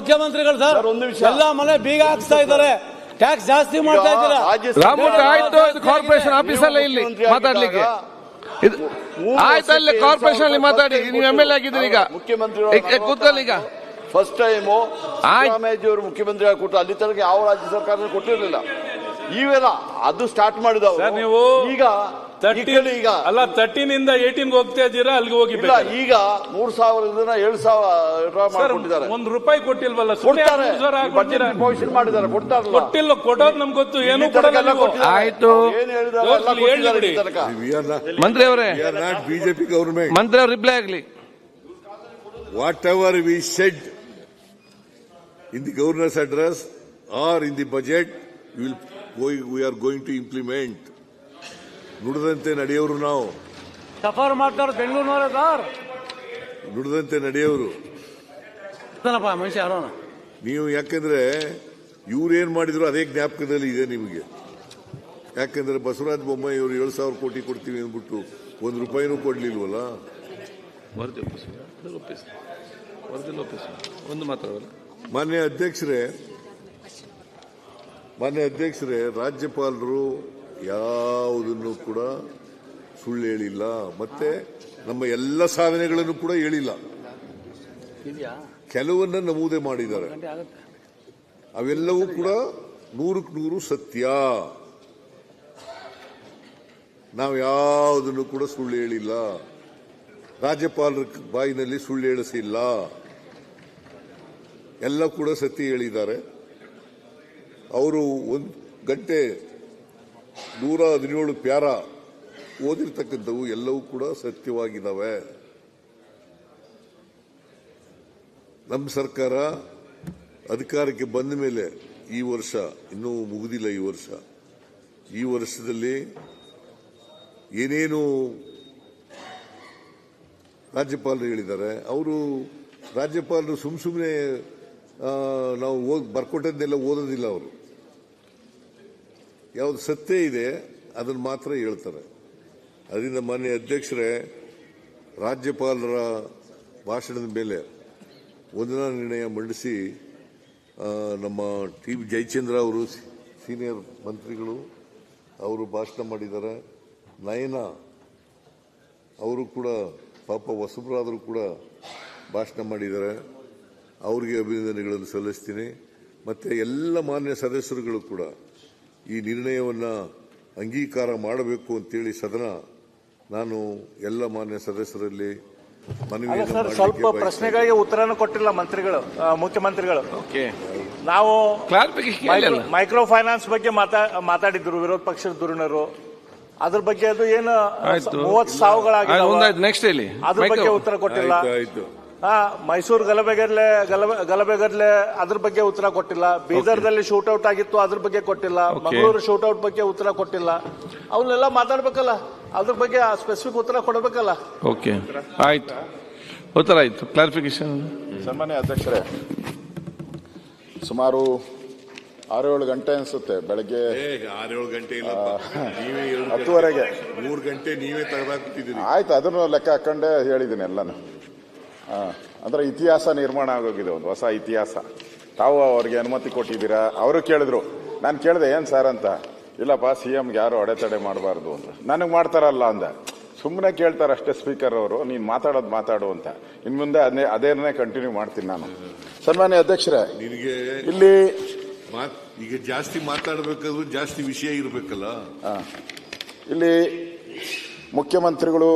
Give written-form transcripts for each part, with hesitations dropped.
ಮುಖ್ಯಮಂತ್ರಿಗಳು ಸರ್ ಎಲ್ಲ ಮನೆ ಬೀಗ ಹಾಕ್ಸ್ತಾ ಇದ್ದಾರೆ, ಟ್ಯಾಕ್ಸ್ ಜಾಸ್ತಿ ಮಾಡ್ತಾ ಇದ್ದೀರಾ. ರಾಮಮೂರ್ತಿ ಆಯ್ತು, ಕಾರ್ಪೊರೇಷನ್ ಆಫೀಸಲ್ಲಿ ಇಲ್ಲಿ ಮಾತಾಡ್ಲಿಕ್ಕೆ ಆಯ್ತು, ಅಲ್ಲಿ ಕಾರ್ಪೊರೇಷನ್ ಅಲ್ಲಿ ಮಾತಾಡಿ. ನೀವು MLA ಆಗಿದ್ದೀರಿ ಈಗ, ಮುಖ್ಯಮಂತ್ರಿ ಕೂತಲ್ಲಿ ಈಗ ಫಸ್ಟ್ ಟೈಮ್ ಸಿದ್ದರಾಮಯ್ಯವರು ಮುಖ್ಯಮಂತ್ರಿ ಆಗಿ ಕೊಟ್ಟು ಅಲ್ಲಿ ತನಕ ಯಾವ ರಾಜ್ಯ ಸರ್ಕಾರ ಕೊಟ್ಟಿರಲಿಲ್ಲ. ಇವೆಲ್ಲ ಅದು ಸ್ಟಾರ್ಟ್ ಮಾಡಿದವರು ನೀವು ಈಗ ಈಗ ಅಲ್ಲ 13 18 ಹೋಗ್ತಾ ಇದ್ದೀರಾ, ಅಲ್ಲಿಗೆ ಹೋಗಿ ಈಗ 3,000 7,000 ಮಾಡಿದ್ದಾರೆ. ₹1 ಕೊಟ್ಟಿಲ್ವಲ್ಲ, ಪೊಸಿಷನ್ ಮಾಡಿದ್ದಾರೆ, ಕೊಟ್ಟಿಲ್ಲ. ಕೊಡೋದು ನಮ್ಗೆ ಗೊತ್ತು, ಏನು ಕೊಡಲ್ಲ. ಆಯ್ತು ಮಂತ್ರಿ ಅವರೇ, ಬಿಜೆಪಿ ಗವರ್ಮೆಂಟ್ ಮಂತ್ರಿ ಅವರು ರಿಪ್ಲೈ ಆಗಲಿ. Whatever we said in the governor's address or in the budget, we are going to implement. ನುಡಿದಂತೆ ನಡೆಯೋರು ನಾವು. ಸಫರ್ ಮಾಡ್ತಾರೆ ಬೆಂಗಳೂರಿನವರೇ ಸರ್, ನುಡಿದಂತೆ ನಡೆಯೋರು ಮನುಷ್ಯ ಯಾರೋ. ನೀವು ಯಾಕಂದ್ರೆ ಇವ್ರೇನ್ ಮಾಡಿದ್ರು ಅದೇ ಜ್ಞಾಪಕದಲ್ಲಿ ಇದೆ ನಿಮಗೆ. ಯಾಕಂದ್ರೆ ಬಸವರಾಜ ಬೊಮ್ಮಾಯಿ ಅವರು 7,000 ಕೋಟಿ ಕೊಡ್ತೀವಿ ಅಂದ್ಬಿಟ್ಟು ₹1 ಕೊಡ್ಲಿಲ್ವಲ್ಲ. ಮಾನ್ಯ ಅಧ್ಯಕ್ಷರೇ, ರಾಜ್ಯಪಾಲರು ಯಾವುದನ್ನು ಕೂಡ ಸುಳ್ಳು ಹೇಳಿಲ್ಲ, ಮತ್ತೆ ನಮ್ಮ ಎಲ್ಲ ಸಾಧನೆಗಳನ್ನು ಕೂಡ ಹೇಳಿಲ್ಲ. ಕೆಲವನ್ನ ನಮೂದೆ ಮಾಡಿದ್ದಾರೆ, ಅವೆಲ್ಲವೂ ಕೂಡ 100% ಸತ್ಯ. ನಾವು ಯಾವುದನ್ನು ಕೂಡ ಸುಳ್ಳು ಹೇಳಿಲ್ಲ, ರಾಜ್ಯಪಾಲರ ಬಾಯಿನಲ್ಲಿ ಸುಳ್ಳು ಹೇಳಿಸಿಲ್ಲ, ಎಲ್ಲ ಕೂಡ ಸತ್ಯ ಹೇಳಿದ್ದಾರೆ. ಅವರು 1 ಗಂಟೆ 117 ಪ್ಯಾರ ಓದಿರ್ತಕ್ಕಂಥವು ಎಲ್ಲವೂ ಕೂಡ ಸತ್ಯವಾಗಿದ್ದಾವೆ. ನಮ್ಮ ಸರ್ಕಾರ ಅಧಿಕಾರಕ್ಕೆ ಬಂದ ಮೇಲೆ ಈ ವರ್ಷ ಇನ್ನೂ ಮುಗಿದಿಲ್ಲ, ಈ ವರ್ಷದಲ್ಲಿ ಏನೇನು ರಾಜ್ಯಪಾಲರು ಹೇಳಿದ್ದಾರೆ, ರಾಜ್ಯಪಾಲರು ಸುಮ್ಮನೆ ನಾವು ಬರ್ಕೊಟ್ಟದ್ದನ್ನೆಲ್ಲ ಓದೋದಿಲ್ಲ. ಅವರು ಯಾವ್ದು ಸತ್ಯ ಇದೆ ಅದನ್ನು ಮಾತ್ರ ಹೇಳ್ತಾರೆ. ಅದರಿಂದ ಮಾನ್ಯ ಅಧ್ಯಕ್ಷರೇ, ರಾಜ್ಯಪಾಲರ ಭಾಷಣದ ಮೇಲೆ ವಂದನಾ ನಿರ್ಣಯ ಮಂಡಿಸಿ ನಮ್ಮ ಟಿ ಜಯಚಂದ್ರ ಅವರು ಸೀನಿಯರ್ ಮಂತ್ರಿಗಳು ಅವರು ಭಾಷಣ ಮಾಡಿದ್ದಾರೆ. ನಯನ ಅವರು ಕೂಡ ಪಾಪ ಹೊಸಬರಾದರೂ ಕೂಡ ಭಾಷಣ ಮಾಡಿದ್ದಾರೆ. ಅವರಿಗೆ ಅಭಿನಂದನೆಗಳನ್ನು ಸಲ್ಲಿಸ್ತೀನಿ. ಮತ್ತೆ ಎಲ್ಲ ಮಾನ್ಯ ಸದಸ್ಯರುಗಳು ಕೂಡ ಈ ನಿರ್ಣಯವನ್ನು ಅಂಗೀಕಾರ ಮಾಡಬೇಕು ಅಂತೇಳಿ ಸದನ ನಾನು ಎಲ್ಲ ಮಾನ್ಯ ಸದಸ್ಯರಲ್ಲಿ ಮನವಿ. ಸ್ವಲ್ಪ ಪ್ರಶ್ನೆಗಳಿಗೆ ಉತ್ತರನೂ ಕೊಟ್ಟಿಲ್ಲ ಮಂತ್ರಿಗಳು, ಮುಖ್ಯಮಂತ್ರಿಗಳು. ನಾವು ಮೈಕ್ರೋ ಫೈನಾನ್ಸ್ ಬಗ್ಗೆ ಮಾತಾಡಿದ್ರು ವಿರೋಧ ಪಕ್ಷದ ಧುರೀಣರು. ಅದ್ರ ಬಗ್ಗೆ ಅದು ಏನು 30 ಸಾವುಗಳಾಗಿದೆ, ಅದ್ರ ಬಗ್ಗೆ ಉತ್ತರ ಕೊಟ್ಟಿಲ್ಲ. ಮೈಸೂರು ಗಲಭೆಗರ್ಲೆ ಅದ್ರ ಬಗ್ಗೆ ಉತ್ತರ ಕೊಟ್ಟಿಲ್ಲ. ಬೀದರ್ದಲ್ಲಿ ಶೂಟೌಟ್ ಆಗಿತ್ತು, ಅದ್ರ ಬಗ್ಗೆ ಕೊಟ್ಟಿಲ್ಲ. ಮಂಗಳೂರು ಶೂಟೌಟ್ ಬಗ್ಗೆ ಉತ್ತರ ಕೊಟ್ಟಿಲ್ಲ. ಅವನ್ನೆಲ್ಲ ಮಾತಾಡ್ಬೇಕಲ್ಲ, ಅದ್ರ ಬಗ್ಗೆ ಸ್ಪೆಸಿಫಿಕ್ ಉತ್ತರ ಕೊಡಬೇಕಲ್ಲ. ಓಕೆ, ಆಯ್ತು, ಉತ್ತರ ಆಯ್ತು. ಕ್ಲಾರಿಫಿಕೇಶನ್. ಸನ್ಮಾನ್ಯ ಅಧ್ಯಕ್ಷರೇ, ಸುಮಾರು 6-7 ಗಂಟೆ ಅನ್ಸುತ್ತೆ, ಬೆಳಗ್ಗೆ 6-7 ಗಂಟೆ 10:30ಗೆ 3 ಗಂಟೆ ನೀವೇ ತಗದಾಕ್ಬಿಟ್ಟಿದ್ದೀರಿ. ಆಯ್ತು, ಅದನ್ನು ಲೆಕ್ಕ ಹಾಕೊಂಡೇ ಹೇಳಿದ್ದೀನಿ ಎಲ್ಲಾನು. ಅಂದ್ರೆ ಇತಿಹಾಸ ನಿರ್ಮಾಣ ಆಗೋಗಿದೆ, ಒಂದು ಹೊಸ ಇತಿಹಾಸ. ತಾವು ಅವ್ರಿಗೆ ಅನುಮತಿ ಕೊಟ್ಟಿದ್ದೀರಾ? ಅವರು ಕೇಳಿದ್ರು, ನಾನು ಕೇಳಿದೆ ಏನ್ ಸರ್ ಅಂತ. ಇಲ್ಲಪ್ಪ, CMಗೆ ಯಾರು ಅಡೆತಡೆ ಮಾಡಬಾರ್ದು ಅಂತ. ನನಗೆ ಮಾಡ್ತಾರಲ್ಲ ಅಂದ. ಸುಮ್ಮನೆ ಕೇಳ್ತಾರೆ ಅಷ್ಟೇ ಸ್ಪೀಕರ್ ಅವರು, ನೀನು ಮಾತಾಡು ಅಂತ. ಇನ್ನು ಮುಂದೆ ಅದೇನೇ ಕಂಟಿನ್ಯೂ ಮಾಡ್ತೀನಿ ನಾನು. ಸನ್ಮಾನ್ಯ ಅಧ್ಯಕ್ಷರೇ, ಇಲ್ಲಿ ಈಗ ಜಾಸ್ತಿ ಮಾತಾಡಬೇಕಾದ್ರೂ ಜಾಸ್ತಿ ವಿಷಯ ಇರಬೇಕಲ್ಲ. ಇಲ್ಲಿ ಮುಖ್ಯಮಂತ್ರಿಗಳು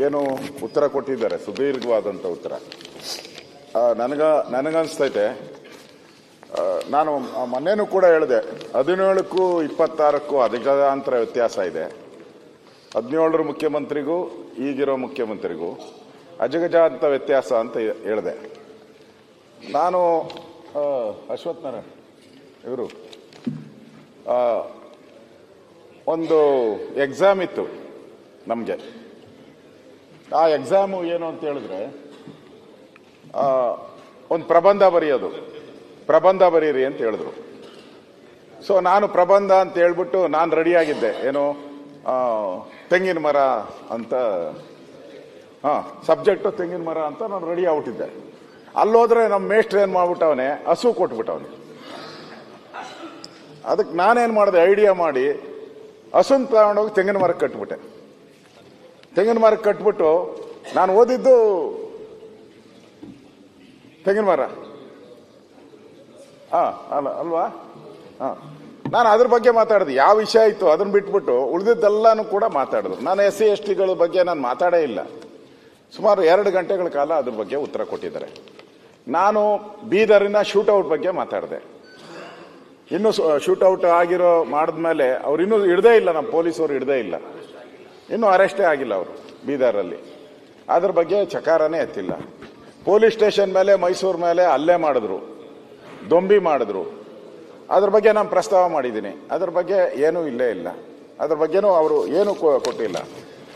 ಏನು ಉತ್ತರ ಕೊಟ್ಟಿದ್ದಾರೆ, ಸುದೀರ್ಘವಾದಂಥ ಉತ್ತರ. ನನಗನ್ಸ್ತೈತೆ, ನಾನು ಮೊನ್ನೆನೂ ಕೂಡ ಹೇಳಿದೆ, 17ಕ್ಕೂ 26ಕ್ಕೂ ಅಜಗಜಾಂತರ ವ್ಯತ್ಯಾಸ ಇದೆ. 17ರ ಮುಖ್ಯಮಂತ್ರಿಗೂ ಈಗಿರೋ ಮುಖ್ಯಮಂತ್ರಿಗೂ ಅಜಗಜಾಂತ ವ್ಯತ್ಯಾಸ ಅಂತ ಹೇಳಿದೆ ನಾನು. ಅಶ್ವಥ್ ನಾರಾಯಣ್ ಇವರು ಒಂದು ಎಕ್ಸಾಮ್ ಇತ್ತು ನಮಗೆ. ಆ ಎಕ್ಸಾಮು ಏನು ಅಂತ ಹೇಳಿದ್ರೆ, ಒಂದು ಪ್ರಬಂಧ ಬರೀರಿ ಅಂತ ಹೇಳಿದ್ರು. ಸೊ ನಾನು ಪ್ರಬಂಧ ಅಂತ ಹೇಳ್ಬಿಟ್ಟು ನಾನು ರೆಡಿಯಾಗಿದ್ದೆ. ಏನು, ತೆಂಗಿನ ಮರ ಅಂತ, ಸಬ್ಜೆಕ್ಟು ತೆಂಗಿನ ಮರ ಅಂತ ನಾನು ರೆಡಿ ಆಗ್ಬಿಟ್ಟಿದ್ದೆ. ಅಲ್ಲೋದ್ರೆ ನಮ್ಮ ಮೇಷ್ಟ್ರು ಏನ್ ಮಾಡ್ಬಿಟ್ಟವನೆ, ಹಸು ಕೊಟ್ಬಿಟ್ಟವನೆ. ಅದಕ್ಕೆ ನಾನೇನ್ ಮಾಡಿದೆ, ಐಡಿಯಾ ಮಾಡಿ ಹಸುನ್ ತಗೊಂಡೋಗಿ ತೆಂಗಿನ ಮರಕ್ಕೆ ಕಟ್ಬಿಟ್ಟೆ. ತೆಂಗಿನ ಮರಕ್ಕೆ ಕಟ್ಬಿಟ್ಟು, ನಾನು ಓದಿದ್ದು ತೆಂಗಿನ ಮರ ಅಲ್ವಾ, ನಾನು ಅದ್ರ ಬಗ್ಗೆ ಮಾತಾಡಿದೆ. ಯಾವ ವಿಷಯ ಇತ್ತು ಅದನ್ನ ಬಿಟ್ಬಿಟ್ಟು ಉಳಿದಿದ್ದೆಲ್ಲಾನು ಕೂಡ ಮಾತಾಡಿದ್ರು. ನಾನು SC ST ಗಳ ಬಗ್ಗೆ ನಾನು ಮಾತಾಡೇ ಇಲ್ಲ. ಸುಮಾರು 2 ಗಂಟೆಗಳ ಕಾಲ ಅದ್ರ ಬಗ್ಗೆ ಉತ್ತರ ಕೊಟ್ಟಿದ್ದಾರೆ. ನಾನು ಬೀದರಿನ ಶೂಟೌಟ್ ಬಗ್ಗೆ ಮಾತಾಡಿದೆ. ಇನ್ನು ಶೂಟೌಟ್ ಆಗಿರೋ ಮಾಡಿದ್ಮೇಲೆ ಅವ್ರು ಇನ್ನೂ ಹಿಡ್ದೇ ಇಲ್ಲ, ನಮ್ಮ ಪೊಲೀಸರು ಹಿಡ್ದೇ ಇಲ್ಲ, ಇನ್ನೂ ಅರೆಸ್ಟೇ ಆಗಿಲ್ಲ ಅವರು ಬೀದರಲ್ಲಿ. ಅದ್ರ ಬಗ್ಗೆ ಚಕಾರನೇ ಎತ್ತಿಲ್ಲ. ಪೊಲೀಸ್ ಸ್ಟೇಷನ್ ಮೇಲೆ, ಮೈಸೂರು ಮೇಲೆ ಹಲ್ಲೆ ಮಾಡಿದ್ರು, ದೊಂಬಿ ಮಾಡಿದ್ರು. ಅದ್ರ ಬಗ್ಗೆ ನಾನು ಪ್ರಸ್ತಾವ ಮಾಡಿದ್ದೀನಿ. ಅದ್ರ ಬಗ್ಗೆ ಏನೂ ಇಲ್ಲೇ ಇಲ್ಲ. ಅದ್ರ ಬಗ್ಗೆನೂ ಅವರು ಏನೂ ಕೊಟ್ಟಿಲ್ಲ.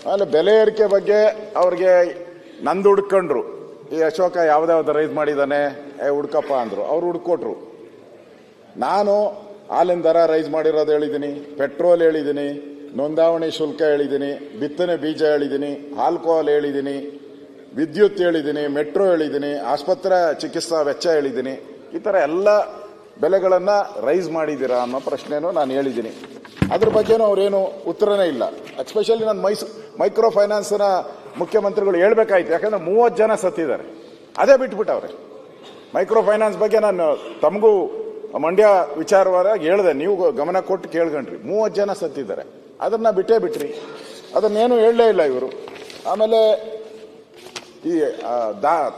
ಆಮೇಲೆ ಬೆಲೆ ಏರಿಕೆ ಬಗ್ಗೆ ಅವ್ರಿಗೆ ನಂದು ಹುಡ್ಕೊಂಡ್ರು. ಈ ಅಶೋಕ ಯಾವ್ದಾವ್ದು ರೈಸ್ ಮಾಡಿದ್ದಾನೆ, ಹುಡ್ಕಪ್ಪ ಅಂದರು. ಅವ್ರು ಹುಡ್ಕೊಟ್ರು. ನಾನು ಹಾಲಿನ ದರ ರೈಸ್ ಮಾಡಿರೋದು ಹೇಳಿದ್ದೀನಿ, ಪೆಟ್ರೋಲ್ ಹೇಳಿದ್ದೀನಿ, ನೋಂದಾವಣಿ ಶುಲ್ಕ ಹೇಳಿದ್ದೀನಿ, ಬಿತ್ತನೆ ಬೀಜ ಹೇಳಿದ್ದೀನಿ, ಆಲ್ಕೋಹಾಲ್ ಹೇಳಿದ್ದೀನಿ, ವಿದ್ಯುತ್ ಹೇಳಿದ್ದೀನಿ, ಮೆಟ್ರೋ ಹೇಳಿದ್ದೀನಿ, ಆಸ್ಪತ್ರೆ ಚಿಕಿತ್ಸಾ ವೆಚ್ಚ ಹೇಳಿದ್ದೀನಿ. ಈ ಥರ ಎಲ್ಲ ಬೆಲೆಗಳನ್ನ ರೈಸ್ ಮಾಡಿದ್ದೀರಾ ಅನ್ನೋ ಪ್ರಶ್ನೆನೂ ನಾನು ಹೇಳಿದ್ದೀನಿ. ಅದ್ರ ಬಗ್ಗೆನೂ ಅವ್ರೇನು ಉತ್ತರನೇ ಇಲ್ಲ. ಎಸ್ಪೆಷಲಿ ನಾನು ಮೈಕ್ರೋ ಫೈನಾನ್ಸ್ನ ಮುಖ್ಯಮಂತ್ರಿಗಳು ಹೇಳ್ಬೇಕಾಯ್ತು. ಯಾಕಂದ್ರೆ 30 ಜನ ಸತ್ತಿದ್ದಾರೆ, ಅದೇ ಬಿಟ್ಬಿಟ್ಟವ್ರೆ. ಮೈಕ್ರೋ ಫೈನಾನ್ಸ್ ಬಗ್ಗೆ ನಾನು ತಮಗೂ ಮಂಡ್ಯ ವಿಚಾರವಾಗಿ ಹೇಳಿದೆ, ನೀವು ಗಮನ ಕೊಟ್ಟು ಕೇಳ್ಕೊಂಡ್ರಿ. 30 ಜನ ಸತ್ತಿದ್ದಾರೆ, ಅದನ್ನ ಬಿಟ್ಟೇ ಬಿಟ್ರಿ. ಅದನ್ನೇನು ಹೇಳಲೇ ಇಲ್ಲ ಇವರು. ಆಮೇಲೆ ಈ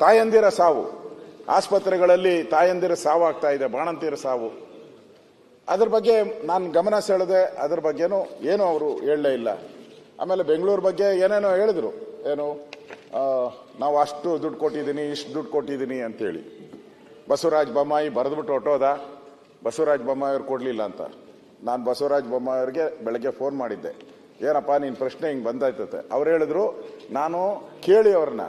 ತಾಯಂದಿರ ಸಾವು, ಆಸ್ಪತ್ರೆಗಳಲ್ಲಿ ತಾಯಂದಿರ ಸಾವು ಆಗ್ತಾ ಇದೆ, ಬಾಣಂತಿಯರ ಸಾವು. ಅದ್ರ ಬಗ್ಗೆ ನಾನು ಗಮನ ಸೆಳೆದೆ. ಅದ್ರ ಬಗ್ಗೆನೂ ಏನೂ ಅವರು ಹೇಳಲೇ ಇಲ್ಲ. ಆಮೇಲೆ ಬೆಂಗಳೂರು ಬಗ್ಗೆ ಏನೇನೋ ಹೇಳಿದ್ರು, ಏನು ನಾವು ಅಷ್ಟು ದುಡ್ಡು ಕೊಟ್ಟಿದ್ದೀನಿ, ಇಷ್ಟು ದುಡ್ಡು ಕೊಟ್ಟಿದ್ದೀನಿ ಅಂತೇಳಿ. ಬಸವರಾಜ ಬೊಮ್ಮಾಯಿ ಬರೆದ್ಬಿಟ್ಟು ಹೊಟ್ಟೋದ, ಬಸವರಾಜ ಬೊಮ್ಮಾಯಿ ಅವ್ರು ಕೊಡಲಿಲ್ಲ ಅಂತ. ನಾನು ಬಸವರಾಜ ಬೊಮ್ಮಾಯಿ ಅವ್ರಿಗೆ ಬೆಳಗ್ಗೆ ಫೋನ್ ಮಾಡಿದ್ದೆ, ಏನಪ್ಪ ನಿನ್ನ ಪ್ರಶ್ನೆ ಹಿಂಗೆ ಬಂದಾಯ್ತತೆ. ಅವ್ರು ಹೇಳಿದ್ರು, ನಾನು ಕೇಳಿ ಅವ್ರನ್ನ,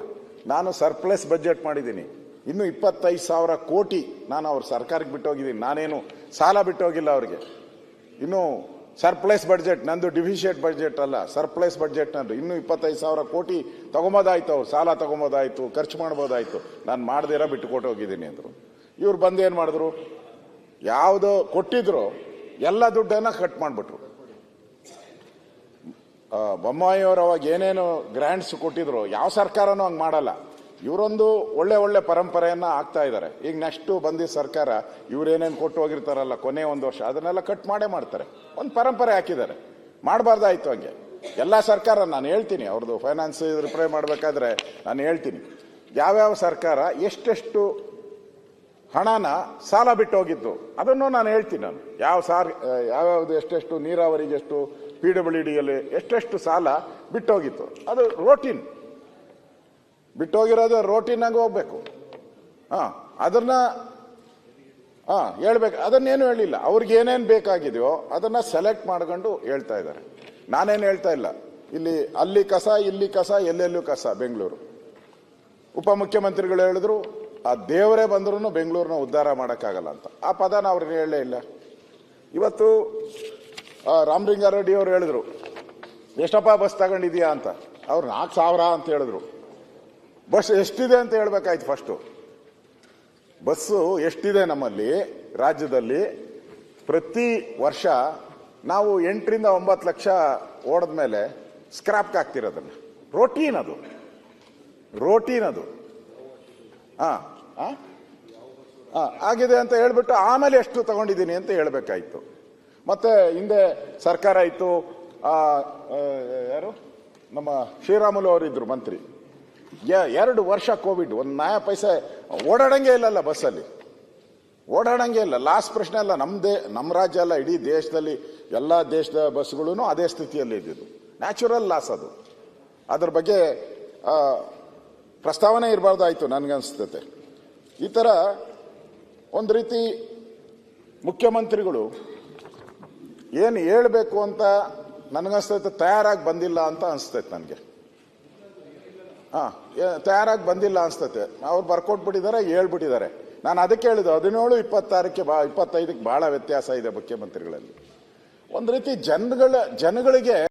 ನಾನು ಸರ್ಪ್ಲಸ್ ಬಜೆಟ್ ಮಾಡಿದ್ದೀನಿ, ಇನ್ನು 25,000 ಕೋಟಿ ನಾನು ಅವ್ರ ಸರ್ಕಾರಕ್ಕೆ ಬಿಟ್ಟೋಗಿದ್ದೀನಿ, ನಾನೇನು ಸಾಲ ಬಿಟ್ಟೋಗಿಲ್ಲ ಅವ್ರಿಗೆ. ಇನ್ನು ಸರ್ಪ್ಲಸ್ ಬಡ್ಜೆಟ್ ನಂದು, ಡಿಫಿಷಿಯೇಟ್ ಬಡ್ಜೆಟ್ ಅಲ್ಲ, ಸರ್ಪ್ಲಸ್ ಬಡ್ಜೆಟ್ ನಂದು. ಇನ್ನು 25,000 ಕೋಟಿ ತಗೊಂಬೋದಾಯ್ತು, ಅವ್ರು ಸಾಲ ತಗೊಂಬೋದಾಯ್ತು, ಖರ್ಚು ಮಾಡ್ಬೋದಾಯ್ತು, ನಾನು ಮಾಡ್ದಿರ ಬಿಟ್ಟು ಕೊಟ್ಟು ಹೋಗಿದ್ದೀನಿ ಅಂದರು. ಇವ್ರು ಬಂದು ಏನು ಮಾಡಿದ್ರು, ಯಾವುದೋ ಕೊಟ್ಟಿದ್ರು ಎಲ್ಲ ದುಡ್ಡನ್ನ ಕಟ್ ಮಾಡಿಬಿಟ್ರು. ಬೊಮ್ಮಾಯಿಯವರು ಅವಾಗ ಏನೇನು ಗ್ರ್ಯಾಂಟ್ಸ್ ಕೊಟ್ಟಿದ್ರು, ಯಾವ ಸರ್ಕಾರನೂ ಹಂಗೆ ಮಾಡಲ್ಲ. ಇವರೊಂದು ಒಳ್ಳೆ ಪರಂಪರೆಯನ್ನ ಆಗ್ತಾ ಇದ್ದಾರೆ. ಈಗ ನೆಕ್ಸ್ಟ್ ಬಂದಿದ್ದ ಸರ್ಕಾರ ಇವ್ರೇನೇನು ಕೊಟ್ಟು ಹೋಗಿರ್ತಾರಲ್ಲ ಕೊನೆ 1 ವರ್ಷ, ಅದನ್ನೆಲ್ಲ ಕಟ್ ಮಾಡೇ ಮಾಡ್ತಾರೆ. ಒಂದು ಪರಂಪರೆ ಹಾಕಿದ್ದಾರೆ, ಮಾಡಬಾರ್ದಾಯ್ತು ಹಂಗೆ. ಎಲ್ಲ ಸರ್ಕಾರ ನಾನು ಹೇಳ್ತೀನಿ, ಅವ್ರದ್ದು ಫೈನಾನ್ಸ್ ರಿಪ್ರೈ ಮಾಡಬೇಕಾದ್ರೆ ನಾನು ಹೇಳ್ತೀನಿ ಯಾವ್ಯಾವ ಸರ್ಕಾರ ಎಷ್ಟೆಷ್ಟು ಹಣನ ಸಾಲ ಬಿಟ್ಟು ಹೋಗಿದ್ದು ಅದನ್ನು ನಾನು ಹೇಳ್ತೀನಿ. ನಾನು ಯಾವ್ಯಾವ್ದು ಎಷ್ಟೆಷ್ಟು, ನೀರಾವರಿಗೆ ಎಷ್ಟು, PWDಯಲ್ಲಿ ಎಷ್ಟೆಷ್ಟು ಸಾಲ ಬಿಟ್ಟೋಗಿತ್ತು, ಅದು ರೋಟೀನ್ ಬಿಟ್ಟೋಗಿರೋದು ರೋಟೀನ್ ಆಗಿ ಹೋಗ್ಬೇಕು. ಅದನ್ನ ಹೇಳ್ಬೇಕು. ಅದನ್ನೇನು ಹೇಳಿಲ್ಲ. ಅವ್ರಿಗೆ ಏನೇನು ಬೇಕಾಗಿದೆಯೋ ಅದನ್ನ ಸೆಲೆಕ್ಟ್ ಮಾಡ್ಕೊಂಡು ಹೇಳ್ತಾ ಇದ್ದಾರೆ. ನಾನೇನು ಹೇಳ್ತಾ ಇಲ್ಲ. ಅಲ್ಲಿ ಕಸ, ಇಲ್ಲಿ ಕಸ, ಎಲ್ಲೆಲ್ಲೂ ಕಸ ಬೆಂಗಳೂರು. ಉಪಮುಖ್ಯಮಂತ್ರಿಗಳು ಹೇಳಿದ್ರು, ಆ ದೇವರೇ ಬಂದ್ರು ಬೆಂಗಳೂರನ್ನ ಉದ್ಧಾರ ಮಾಡೋಕ್ಕಾಗಲ್ಲ ಅಂತ. ಆ ಪದನ ಅವ್ರಿಗೆ ಹೇಳಲೇ ಇಲ್ಲ. ಇವತ್ತು ರಾಮಲಿಂಗಾರೆಡ್ಡಿ ಅವರು ಹೇಳಿದ್ರು, ಎಷ್ಟಪ್ಪ ಬಸ್ ತಗೊಂಡಿದ್ಯಾ ಅಂತ. ಅವ್ರು 4,000 ಅಂತ ಹೇಳಿದ್ರು. ಬಸ್ ಎಷ್ಟಿದೆ ಅಂತ ಹೇಳ್ಬೇಕಾಯ್ತು ಫಸ್ಟು. ಬಸ್ಸು ಎಷ್ಟಿದೆ ನಮ್ಮಲ್ಲಿ ರಾಜ್ಯದಲ್ಲಿ? ಪ್ರತಿ ವರ್ಷ ನಾವು 8ರಿಂದ 9 ಲಕ್ಷ ಓಡಿದ ಮೇಲೆ ಸ್ಕ್ರಾಪ್ಗೆ ಹಾಕ್ತಿರೋದನ್ನ. ರೋಟೀನ್ ಅದು. ಆಗಿದೆ ಅಂತ ಹೇಳ್ಬಿಟ್ಟು ಆಮೇಲೆ ಎಷ್ಟು ತಗೊಂಡಿದ್ದೀನಿ ಅಂತ ಹೇಳ್ಬೇಕಾಯ್ತು. ಮತ್ತೆ ಹಿಂದೆ ಸರ್ಕಾರ ಇತ್ತು, ಯಾರು ನಮ್ಮ ಶ್ರೀರಾಮುಲು ಅವರಿದ್ರು ಮಂತ್ರಿ. 2 ವರ್ಷ ಕೋವಿಡ್, 1 ನಯಾ ಪೈಸೆ ಓಡಾಡಂಗೆ ಇಲ್ಲಲ್ಲ, ಬಸ್ಸಲ್ಲಿ ಓಡಾಡಂಗೆ ಇಲ್ಲ. ಲಾಸ್ಟ್ ಪ್ರಶ್ನೆ ಅಲ್ಲ, ನಮ್ಮ ರಾಜ್ಯ ಅಲ್ಲ, ಇಡೀ ದೇಶದಲ್ಲಿ ಎಲ್ಲ ದೇಶದ ಬಸ್ಗಳು ಅದೇ ಸ್ಥಿತಿಯಲ್ಲಿ ಇದ್ದಿದ್ದು. ನ್ಯಾಚುರಲ್ ಲಾಸ್ ಅದು. ಅದ್ರ ಬಗ್ಗೆ ಪ್ರಸ್ತಾವನೆ ಇರಬಾರ್ದಾಯ್ತು ನನಗನ್ಸ್ತತೆ. ಈ ಥರ ಒಂದು ರೀತಿ ಮುಖ್ಯಮಂತ್ರಿಗಳು ಏನು ಹೇಳಬೇಕು ಅಂತ ನನಗನ್ಸ್ತೈತೆ ತಯಾರಾಗಿ ಬಂದಿಲ್ಲ ಅಂತ ಅನಿಸ್ತೈತೆ ನನಗೆ. ತಯಾರಾಗಿ ಬಂದಿಲ್ಲ ಅನಿಸ್ತೈತೆ. ಅವ್ರು ಬರ್ಕೊಟ್ಬಿಟ್ಟಿದ್ದಾರೆ, ಹೇಳ್ಬಿಟ್ಟಿದ್ದಾರೆ. ನಾನು ಅದಕ್ಕೆ ಹೇಳಿದ್ದು 17, 26ಕ್ಕೆ 25ಕ್ಕೆ ಬಹಳ ವ್ಯತ್ಯಾಸ ಇದೆ ಮುಖ್ಯಮಂತ್ರಿಗಳಲ್ಲಿ. ಒಂದು ರೀತಿ ಜನಗಳಿಗೆ